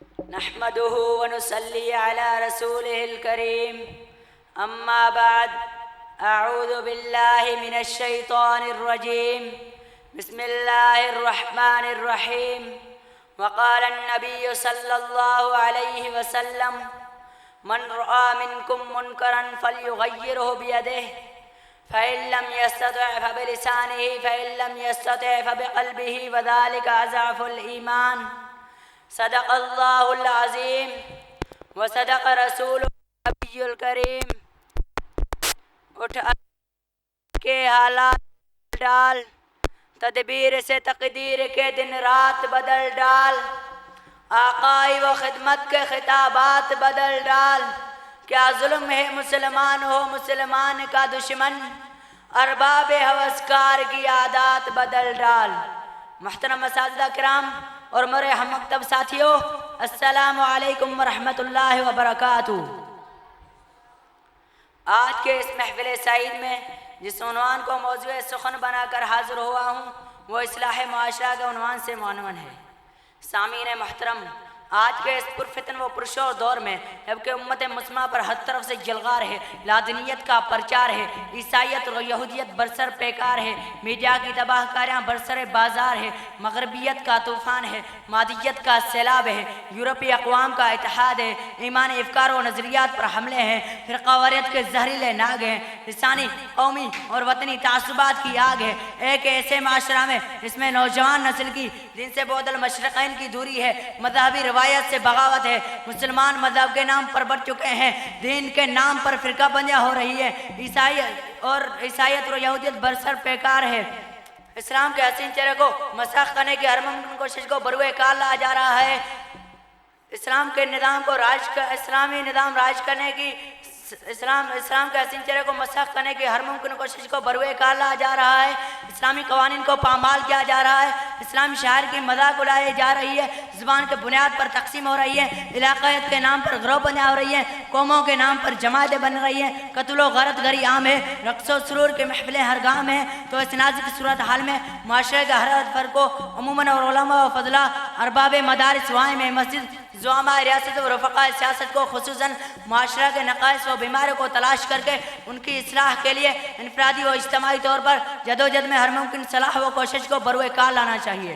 نحمده ونصلي على رسوله الكريم أما بعد أعوذ بالله من الشيطان الرجيم بسم الله الرحمن الرحيم وقال النبي صلى الله عليه وسلم من رأى منكم منكرا فليغيره بيده فإن لم يستطع فبلسانه فإن لم يستطع فبقلبه وذلك أضعف الإيمان صدق الله العظيم وصدق رسوله النبي الكريم اٹھ کے حالات ڈال تدبیر سے تقدیر کے دن رات بدل ڈال آقائی و خدمت کے خطابات بدل ڈال کیا ظلم ہے مسلمان ہو مسلمان کا دشمن ارباب ہوسکار کی عادات بدل ڈال محترم اساتذہ کرام اور میرے ہم مکتب ساتھیوں السلام علیکم ورحمۃ اللہ وبرکاتہ۔ آج کے اس محفل سعید میں جس عنوان کو موضوع سخن بنا کر حاضر ہوا ہوں وہ اصلاح معاشرہ کے عنوان سے معنون ہے۔ سامعین محترم، آج کے اس پرفتن و پرشور دور میں جبکہ امت مسلمہ پر ہر طرف سے جلغار ہے، لادینیت کا پرچار ہے، عیسائیت اور یہودیت برسر پیکار ہے، میڈیا کی تباہ کاریاں برسر بازار ہے، مغربیت کا طوفان ہے، مادیت کا سیلاب ہے، یورپی اقوام کا اتحاد ہے، ایمانی افکار و نظریات پر حملے ہیں، فرقہ واریت کے زہریلے ناگ ہیں، لسانی قومی اور وطنی تعصبات کی آگ ہے۔ ایک ایسے معاشرہ میں اس میں نوجوان نسل کی دین سے بعد المشرقین کی دوری ہے، مذہبی روایت سے بغاوت ہے، مسلمان مذہب کے نام پر بڑھ چکے ہیں، دین کے نام پر فرقہ بندیاں ہو رہی ہے، عیسائیت اور یہودیت برسر پیکار ہے۔ اسلام کے حسین چہرے کو مسخ کرنے کی ہر ممکن کوشش کو بروئے کار لایا جا رہا ہے۔ اسلام کے نظام کو اسلامی نظام راج کرنے کی اسلام کے حسین چہرے کو مسخ کرنے کی ہر ممکن کوشش کو بروئے کار لایا جا رہا ہے، اسلامی قوانین کو پامال کیا جا رہا ہے، اسلامی شاعر کی مذاق اڑائی جا رہی ہے، زبان کے بنیاد پر تقسیم ہو رہی ہے، علاقائیت کے نام پر گروہ بندیاں ہو رہی ہیں، قوموں کے نام پر جماعتیں بن رہی ہیں، قتل و غارت گری عام ہے، رقص و سرور کے محفلیں ہر گام ہیں۔ تو اس نازک صورتحال میں معاشرے کے ہر فرد کو عموماً اور علماء و فضلاء ارباب مدارس وائم مسجد زعماء ریاست و رفقاء سیاست کو خصوصاً معاشرہ کے نقائص و بیماریوں کو تلاش کر کے ان کی اصلاح کے لیے انفرادی و اجتماعی طور پر جدوجہد میں ہر ممکن صلاح و کوشش کو بروئے کار لانا چاہیے۔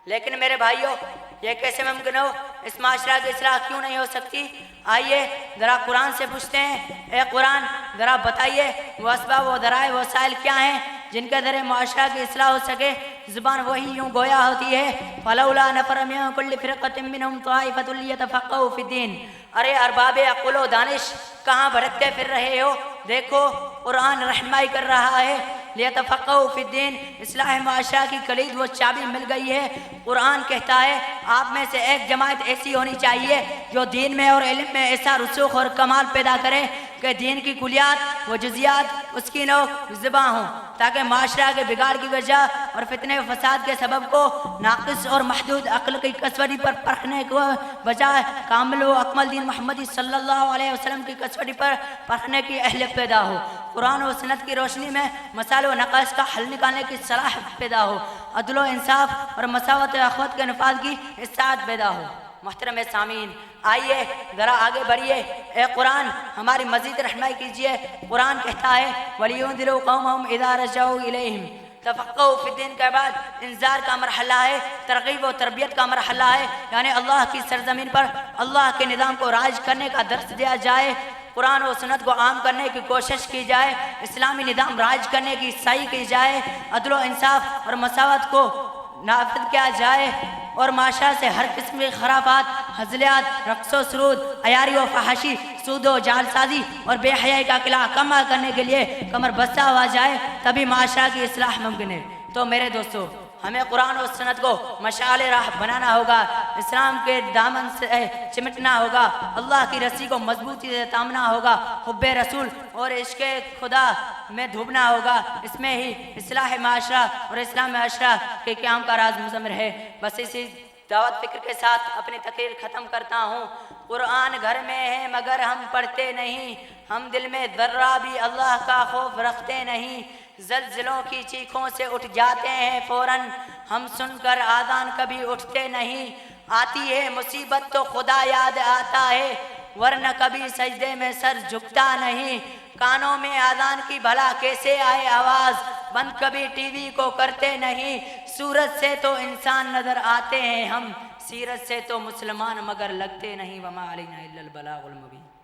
لیکن میرے بھائیوں، یہ کیسے ممکن ہو؟ اس معاشرہ کی اصلاح کیوں نہیں ہو سکتی؟ آئیے ذرا قرآن سے پوچھتے ہیں، اے قرآن ذرا بتائیے وہ اسباب و ذرائع وسائل کیا ہیں جن کے ذریعے معاشرہ کی اصلاح ہو سکے؟ زبان وہی یوں گویا ہوتی ہے، فلولا نفر من کل فرقۃ منہم طائفۃ لیتفقہوا فی الدین۔ ارے ارباب عقل و دانش کہاں بھٹکتے پھر رہے ہو؟ دیکھو قرآن رہنمائی کر رہا ہے، لیتفقہوا فی الدین، اصلاح معاشرہ کی کلید و چابی مل گئی ہے۔ قرآن کہتا ہے آپ میں سے ایک جماعت ایسی ہونی چاہیے جو دین میں اور علم میں ایسا رسوخ اور کمال پیدا کرے کہ دین کی کلیات و جزیات اس کی نو زباں ہوں، تاکہ معاشرہ کے بگاڑ کی وجہ اور فتنے و فساد کے سبب کو ناقص اور محدود عقل کی کسوٹی پر پرکھنے کو بجائے کامل و اکمل دین محمدی صلی اللہ علیہ وسلم کی کسوٹی پر پرکھنے کی اہلیت پیدا ہو، قرآن و سنت کی روشنی میں مسائل و نقائص کا حل نکالنے کی صلاحیت پیدا ہو، عدل و انصاف اور مساوات و اخوت کے نفاذ کی استعداد پیدا ہو۔ محترم سامعین، آئیے ذرا آگے بڑھیے، اے قرآن ہماری مزید رہنمائی کیجیے۔ قرآن کہتا ہے وَلِيُنذِرُوا قَوْمَهُمْ إِذَا رَجَعُوا إِلَيْهِمْ۔ تفقہ فی الدین کے بعد انذار کا مرحلہ ہے، ترغیب و تربیت کا مرحلہ ہے، یعنی اللہ کی سرزمین پر اللہ کے نظام کو راج کرنے کا درس دیا جائے، قرآن و سنت کو عام کرنے کی کوشش کی جائے، اسلامی نظام راج کرنے کی صحیح کی جائے، عدل و انصاف اور مساوات کو نافذ کیا جائے، اور معاشرہ سے ہر قسم کی خرافات، ہزلیات، رقص و سرود، عیاری و فحاشی، سود و جعل سازی اور بے حیائی کا قلعہ کما کرنے کے لیے کمر بستہ ہوا جائے، تبھی معاشرہ کی اصلاح ممکن ہے۔ تو میرے دوستو، ہمیں قرآن و سنت کو مشعل راہ بنانا ہوگا، اسلام کے دامن سے چمٹنا ہوگا، اللہ کی رسی کو مضبوطی سے تامنا ہوگا، حب رسول اور عشق خدا میں ڈوبنا ہوگا، اس میں ہی اصلاح معاشرہ اور اسلام معاشرہ کے قیام کا راز مضمر ہے۔ بس اسی دعوت فکر کے ساتھ اپنی تقریر ختم کرتا ہوں۔ قرآن گھر میں ہے مگر ہم پڑھتے نہیں، ہم دل میں ذرہ بھی اللہ کا خوف رکھتے نہیں، زلزلوں کی چیخوں سے اٹھ جاتے ہیں فوراً، ہم سن کر آذان کبھی اٹھتے نہیں، آتی ہے مصیبت تو خدا یاد آتا ہے، ورنہ کبھی سجدے میں سر جھکتا نہیں۔ کانوں میں اذان کی بھلا کیسے آئے آواز، بند کبھی ٹی وی کو کرتے نہیں۔ صورت سے تو انسان نظر آتے ہیں ہم، سیرت سے تو مسلمان مگر لگتے نہیں۔ وما علینا الا البلاغ المبین۔